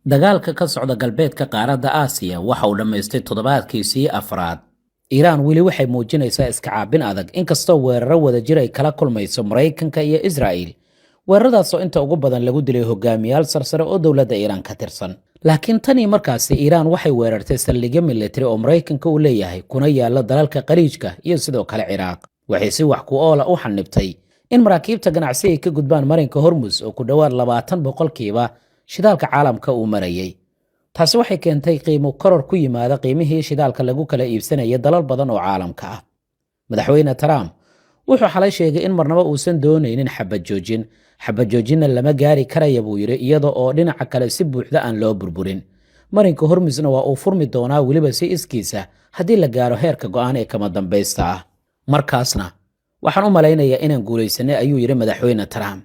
dagaalka ka socda galbeedka qaaradda aasiya waxa uu dhammaystay toddobaadkiisii afraad. iiraan weli waxay muujinaysaa iska caabin adag inkastoo weeraro wadajir ay kala kulmayso maraykanka iyo israa'iil. weeraradaasoo inta ugu badan lagu dilay hogaamiyaal sarsare oo dowladda iiraan ka tirsan. laakiin tanii markaasi iiraan waxay weerartay saldhigyo militari oo maraykanka uu leeyahay kuna yaala dalalka khaliijka iyo sidoo kale ciraaq. waxay si wax ku oola u xanibtay in maraakiibta ganacsi ay ka gudbaan marinka hormus oo ku dhowaad 20% shidaalka caalamka uu marayay. taasi waxay keentay qiimo koror ku yimaada qiimihii shidaalka lagu kala iibsanaya dalal badan oo caalamka ah. madaxweyne Trump wuxuu xalay sheegay in marnaba uusan doonaynin xabad joojinna lama gaari karaya buu yiri iyada oo dhinaca kale si buuxda aan loo burburin. marinka hormusna waa uu furmi doonaa weliba si iskiisa haddii la gaaro heerka go'aan ee kama dambaysta ah. markaasna waxaan u malaynayaa inaan guulaysanay ayuu yiri madaxweyne Trump.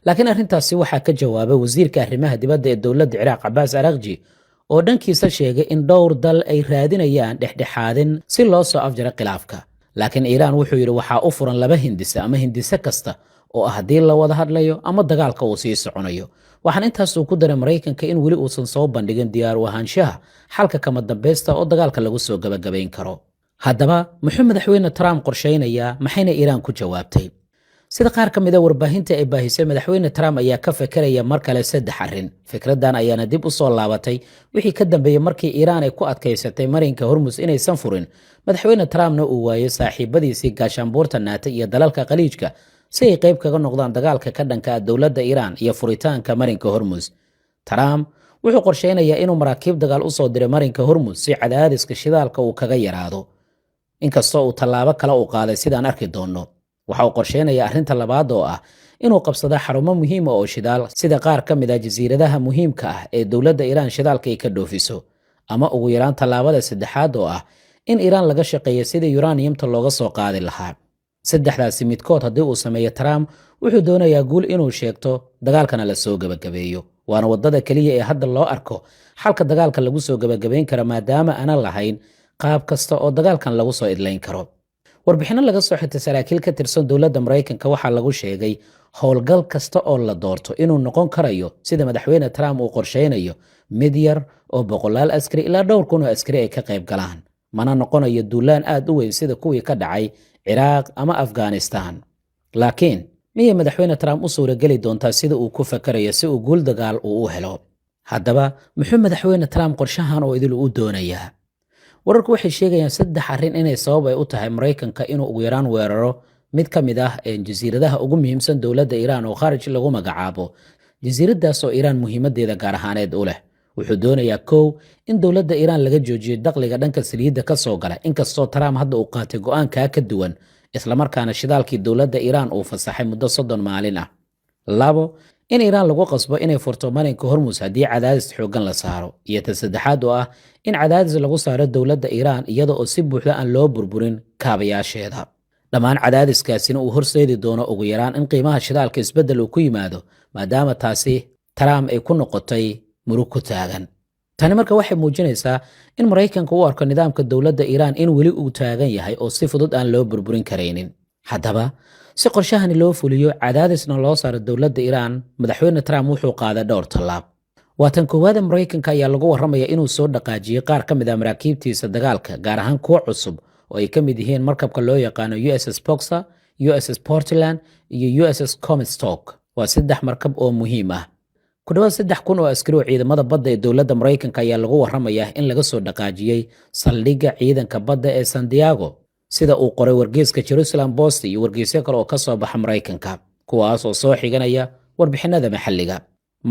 laakiin arrintaasi waxaa ka jawaabay wasiirka arrimaha dibadda ee dowladda Ciraaq Abbas Araghchi oo dhankiisa sheegay in dhowr dal ay raadinayaan dhexdhexaadin si loo soo afjaro khilaafka. laakiin Iiraan wuxuu yiri waxaa u furan laba hindise ama hindise kasta oo ah haddii la wada hadlayo ama dagaalka uu sii soconayo. waxaan intaas uu ku daray Maraykanka in weli uusan soo bandhigin diyaar u ahaanshaha xalka kama dambaysta oo dagaalka lagu soo gabagabayn karo. haddaba muxuu madaxweyne Trump qorsheynayaa maxayna Iiraan ku jawaabtay? sida qaar ka mid ah warbaahinta ay baahisay madaxweyne Trump ayaa ka fekeraya mar kale 3 arrin. fikradan ayaana dib u soo laabatay wixii ka dambeeyay markii Iiraan ay ku adkaysatay marinka Hormuz inaysan furin. madaxweyne Trumpna uu waayay saaxiibadiisii gaashaanbuurta NATO iyo dalalka khaliijka si ay qayb kaga noqdaan dagaalka ka dhanka ah dowladda Iiraan iyo furitaanka marinka Hormuz. Trump wuxuu qorsheynayaa inuu maraakiib dagaal u soo diray marinka Hormuz si cadaadiska shidaalka uu kaga yaraado. inkastoo uu tallaabo kale u qaaday sidaan arki doonno. waxa uu qorsheynayaa arrinta labaad oo ah inuu qabsado xarumo muhiim ah oo shidaal sida qaar ka mid ah jasiiradaha muhiimka ah ee dowladda Iiraan shidaalka ay ka dhoofiso. ama ugu yaraan tallaabada saddexaad oo ah in Iiraan laga shaqeeyo sidii uraniumta looga soo qaadi lahaa. saddexdaasi midkood haddii uu sameeyo Trump wuxuu doonayaa guul inuu sheegto dagaalkana la soo gabagabeeyo. waana wadada kaliya ee hadda loo arko xalka dagaalka lagu soo gabagabayn karo maadaama aanan lahayn qaab kasta oo dagaalkan lagu soo idlayn karo. warbixino laga soo xigtay saraakiil ka tirsan dowladda Maraykanka waxaa lagu sheegay howlgal kasta oo la doorto inuu noqon karayo sida madaxweyne Trump uu qorsheynayo mid yar oo boqolaal askari ilaa dhowr kun oo askari ay ka qayb galaan. mana noqonayo duulaan aad u weyn sida kuwii ka dhacay Ciraaq ama Afghanistan. laakiin miyay madaxweyne Trump u suurageli doontaa sida uu ku fakarayo si uu guul dagaal u helo? haddaba muxuu madaxweyne Trump qorshahan oo idil u doonayaa? wararku waxay sheegayaan 3 arrin inay sabab ay u tahay Maraykanka inuu ugu yaraan weeraro mid ka mid ah jasiiradaha ugu muhiimsan dowladda Iiraan oo kharaj lagu magacaabo. jasiiradaas oo Iiraan muhiimadeeda gaar ahaaneed u leh. wuxuu doonayaa in dowladda Iiraan laga joojiyo dakhliga dhanka saliidda ka soo gala inkastoo Trump hadda uu qaatay go'aanka ka duwan isla markaana shidaalkii dowladda Iiraan uu fasaxay muddo 30 maalin ah. 2 in Iiraan lagu qasbo inay furto marinka Hormuz haddii cadaadis xooggan la saaro. iyo ta saddexaad oo ah in cadaadis lagu saaro dowladda Iiraan iyada oo si buuxda aan loo burburin kaabayaasheeda. dhammaan cadaadiskaasina uu horseedi doono ugu yaraan in qiimaha shidaalka isbeddel uu ku yimaado maadaama taasi Trump ay ku noqotay murug ku taagan. tani marka waxay muujinaysaa in Maraykanka uu arko nidaamka dowladda Iiraan in weli uu taagan yahay oo si fudud aan loo burburin karaynin. haddaba si qorshahani loo fuliyo cadaadisna loo saaro dowladda Iiraan madaxweyne Trump wuxuu qaaday dhowr tallaab. waatan koowaad Maraykanka ayaa lagu warramaya inuu soo dhaqaajiyay qaar ka mid ah maraakiibtiisa dagaalka gaar ahaan kuwa cusub oo ay ka mid yihiin markabka loo yaqaano USS Boxer, USS Portland iyo USS Comstock. waa 3 markab oo muhiim ah. ku dhawaad 3,000 oo askari oo ciidamada badda ee dowladda Maraykanka ayaa lagu warramayaa in laga soo dhaqaajiyay saldhigga ciidanka badda ee San Diego sida uu qoray wargeyska Jerusalem Post iyo wargeysyo kale oo ka soo baxa Maraykanka kuwaas oo soo xiganaya warbixinada maxalliga.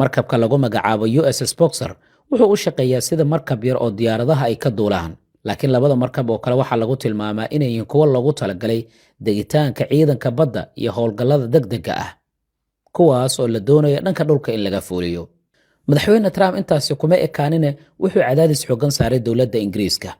markabka lagu magacaabo USS Boxer wuxuu u shaqeeyaa sida markab yar oo diyaaradaha ay ka duulaan. laakiin labada markab oo kale waxaa lagu tilmaamaa inay yihiin kuwo loogu talagalay degitaanka ciidanka badda iyo howlgallada degdega ah kuwaas oo la doonaya dhanka dhulka in laga fuuliyo. madaxweyne Trump intaasi kuma ekaanine wuxuu cadaadis xooggan saaray dowladda Ingiriiska.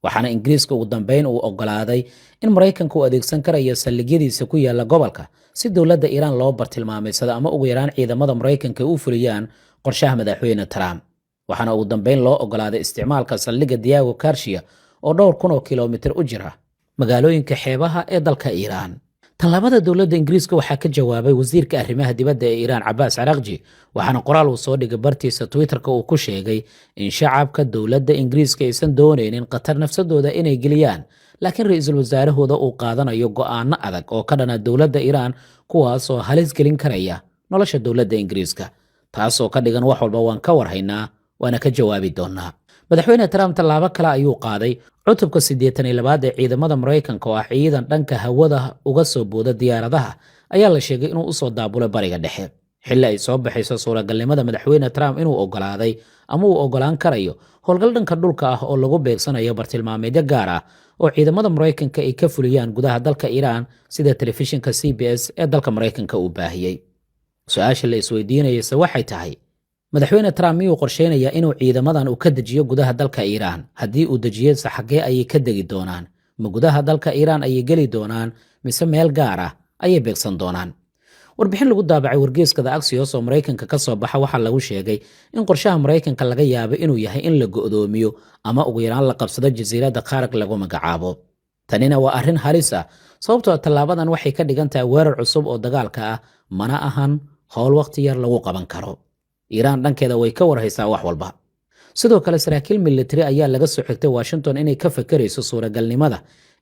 waxaana Ingiriiska ugu dambeyn uu ogolaaday in Maraykanku uu adeegsan karayo saldhigyadiisa ku yaala gobolka si dowladda Iiraan loo bartilmaameysado ama ugu yaraan ciidamada Maraykanka u fuliyaan qorshaha madaxweyne Trump. waxaana ugu dambeyn loo ogolaaday isticmaalka saldhigga Diego Garcia oo dhowr kun oo kiiloomitir u jira magaalooyinka xeebaha ee dalka Iiraan. tallaabada dowladda ingiriiska waxaa ka jawaabay wasiirka arrimaha dibadda ee iiraan cabaas caraaqji, waxaana qoraal uu soo dhigay bartiisa twitterka uu ku sheegay in shacabka dowladda ingiriiska aysan doonaynin khatar nafsadooda inay geliyaan, laakiin ra-iisul wasaarahooda uu qaadanayo go'aano adag oo ka dhana dowladda iiraan, kuwaasoo halis gelin karaya nolosha dowladda ingiriiska, taasoo ka dhigan wax walba waan ka warhaynaa waana ka jawaabi doonaa. madaxweyne trump tallaabo kale ayuu qaaday. cutubka 82aad ee ciidamada maraykanka oo ah ciidan dhanka hawada uga soo booda diyaaradaha ayaa la sheegay inuu usoo daabulay bariga dhexe, xilli ay soo baxayso suuragalnimada madaxweyne trump inuu ogolaaday ama uu ogolaan karayo howlgal dhanka dhulka ah oo lagu beegsanayo bartilmaameedyo gaar ah oo ciidamada maraykanka ay ka fuliyaan gudaha dalka iiraan, sida telefishinka CBS ee dalka maraykanka uu baahiyey. su-aasha la isweydiinaysa waxay tahay, madaxweyne trump miyuu qorsheynayaa inuu ciidamadan uu ka dejiyo gudaha dalka iiraan? haddii uu dejiyeyse xaggee ayay ka degi doonaan? ma gudaha dalka iiraan ayay geli doonaan mise meel gaar ah ayay beegsan doonaan? warbixin lagu daabacay wargeyska The Axios oo maraykanka ka soo baxa waxaa lagu sheegay in qorshaha maraykanka laga yaabo inuu yahay in la go'doomiyo ama ugu yaraan la qabsado jasiiradda qaarag lagu magacaabo. tanina waa arrin halis ah, sababtoo tallaabadan waxay ka dhigan tahay weerar cusub oo dagaalka ah, mana ahan howl waqti yar lagu qaban karo. iiraan dhankeeda way ka warhaysaa wax walba. sidoo kale saraakiil militari ayaa laga soo xigtay Washington inay ka fakarayso suuragalnimada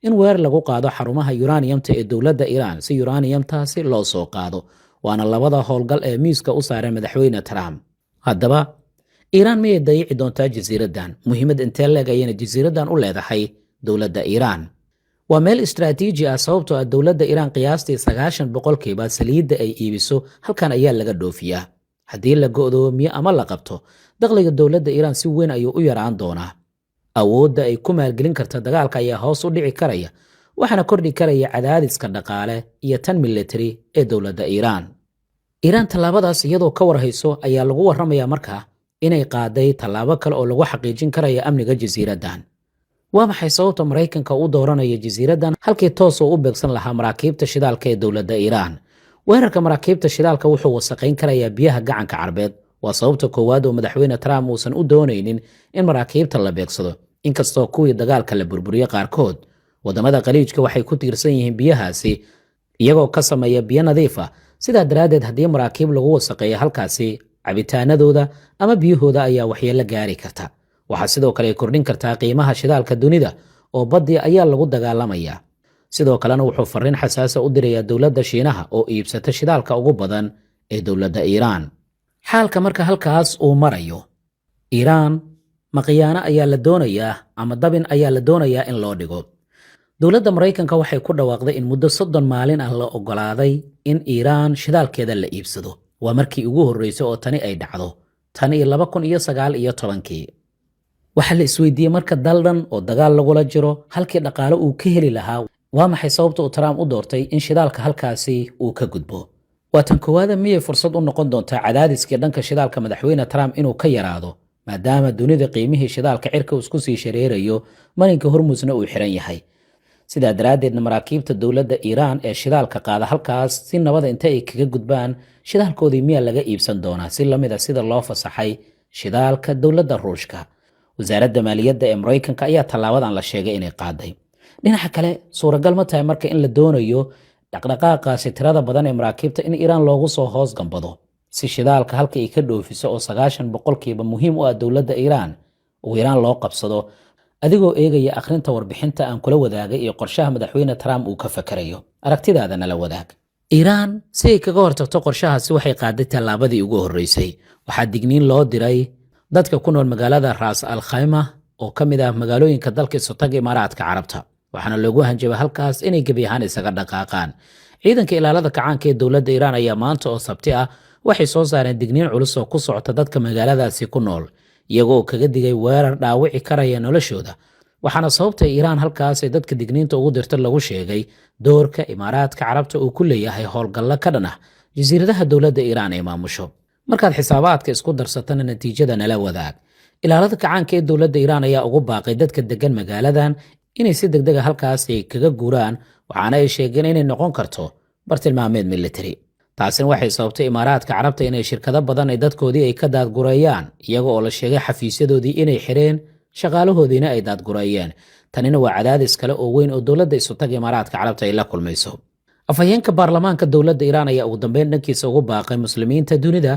in weerar lagu qaado xarumaha uraniumta ee dowladda iiraan si uraniumtaasi loo soo qaado, waana labada howlgal ee miiska u saaray madaxweyne Trump. haddaba iiraan miyay dayici doontaa jasiiraddan? muhiimad intee leeg ayayna jasiiraddan u leedahay dowladda iiraan? waa meel istaraatiiji ah, sababtoo ah dowladda iiraan qiyaastii 90% saliidda ay iibiso halkan ayaa laga dhoofiyaa. haddii la go'doomiyo ama la qabto, dakhliga dowladda iiraan si weyn ayuu u yaraan doonaa. awoodda ay ku maalgelin karta dagaalka ayaa hoos u dhici karaya, waxaana kordhi karaya cadaadiska dhaqaale iyo tan militari ee dowladda iiraan. iiraan tallaabadaas iyadoo ka warhayso ayaa lagu warramayaa markaa inay qaaday tallaabo kale oo lagu xaqiijin karaya amniga jasiiraddan. waa maxay sababta maraykanka u dooranaya jasiiraddan halkii toos oo u beegsan lahaa maraakiibta shidaalka ee dowladda iiraan? weerarka maraakiibta shidaalka wuxuu wasaqayn karayaa biyaha gacanka carbeed. waa sababta koowaad oo madaxweyne Trump uusan u doonaynin in maraakiibta la beegsado, inkastoo kuwii dagaalka la burburiye qaarkood. wadamada khaliijka waxay ku tiirsan yihiin biyahaasi iyagoo ka sameeya biyo nadiif ah, sidaa daraaddeed haddii maraakiib lagu wasaqeeyo halkaasi, cabitaanadooda ama biyahooda ayaa waxyeello gaari karta. waxaa sidoo kale ay kordhin kartaa qiimaha shidaalka dunida oo baddi ayaa lagu dagaalamayaa. sidoo kalena wuxuu farriin xasaasa u dirayaa dowladda Shiinaha oo iibsata shidaalka ugu badan ee dowladda Iiraan. xaalka marka halkaas uu marayo, Iiraan ma khiyaano ayaa la doonayaa ama dabin ayaa la doonayaa in loo dhigo? dowladda Maraykanka waxay ku dhawaaqday in muddo 30 maalin ah la ogolaaday in Iiraan shidaalkeeda la iibsado. waa markii ugu horreysay oo tani ay dhacdo tan iyo 2019. waxaa la isweydiiyey marka daldhan oo dagaal lagula jiro halkii dhaqaale uu ka heli lahaa, waa maxay sababta uu Trump u doortay in shidaalka halkaasi uu ka gudbo? waa tan koowaada miyay fursad u noqon doontaa cadaadiskii dhanka shidaalka madaxweyne Trump inuu ka yaraado, maadaama dunida qiimihii shidaalka cirka isku sii shareerayo, marinka Hormuzna uu xiran yahay? sidaa daraaddeedna maraakiibta dowladda Iiraan ee shidaalka qaada halkaas si nabada inta ay kaga gudbaan, shidaalkoodii miyaa laga iibsan doonaa si lamid a sida loo fasaxay shidaalka dowladda Ruushka? wasaaradda maaliyadda ee Maraykanka ayaa tallaabadan la sheegay inay qaaday. dhinaca kale, suuragal ma tahay marka in la doonayo dhaqdhaqaaqaasi tirada badan ee maraakiibta in Iiraan loogu soo hoos gambado si shidaalka halka ay ka dhoofiso oo 90% muhiim u ah dowladda Iiraan uu Iiraan loo qabsado, adigoo eegaya akhrinta warbixinta aan kula wadaagay iyo qorshaha madaxweyne Trump uu ka fakarayo? aragtidaada nala wadaag. Iiraan si ay kaga hortagto qorshahaasi waxay qaaday tallaabadii ugu horreysay. waxaa digniin loo diray dadka ku nool magaalada Ras Al Khaimah oo ka mid ah magaalooyinka dalka Isutaga Imaaraadka Carabta, waxaana loogu hanjabay halkaas inay gebi ahaan isaga dhaqaaqaan. ciidanka ilaalada kacaanka ee dowladda Iiraan ayaa maanta oo Sabti ah waxay soo saareen digniin culus oo ku socota dadka magaaladaasi ku nool, iyagoo kaga digay weerar dhaawici karaya noloshooda. waxaana sababta Iiraan halkaas ay dadka digniinta ugu dirta lagu sheegay doorka Imaaraadka Carabta uu ku leeyahay howlgalla ka dhan ah jasiiradaha dowladda Iiraan ay maamusho. markaad xisaabaadka isku darsatana natiijada nala wadaag. ilaalada kacaanka ee dowladda Iiraan ayaa ugu baaqay dadka degan magaaladan inay si degdeg ah halkaas ay kaga guuraan, waxaana ay sheegeen inay noqon karto bartilmaameed militari. taasina waxay sababtay Imaaraadka Carabta inay shirkado badan ay dadkoodii ay ka daadgureeyaan, iyaga oo la sheegay xafiisyadoodii inay xireen, shaqaalahoodiina ay daadgureeyeen. tanina waa cadaadis kale oo weyn oo dowladda Isutaga Imaaraadka Carabta ay la kulmayso. afhayeenka baarlamaanka dowladda Iiraan ayaa ugu dambeyn dhankiisa ugu baaqay muslimiinta dunida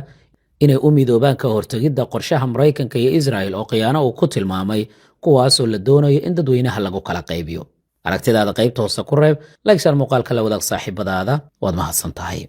inay u midoobaan ka hortagidda qorshaha Maraykanka iyo Israa'iil oo khiyaano uu ku tilmaamay kuwaasoo la doonayo in dadweynaha lagu kala qaybiyo. Aragtidaada qaybta hoose ku reeb, like sar muuqaalka la wadaag saaxiibadaada, waad mahadsan tahay.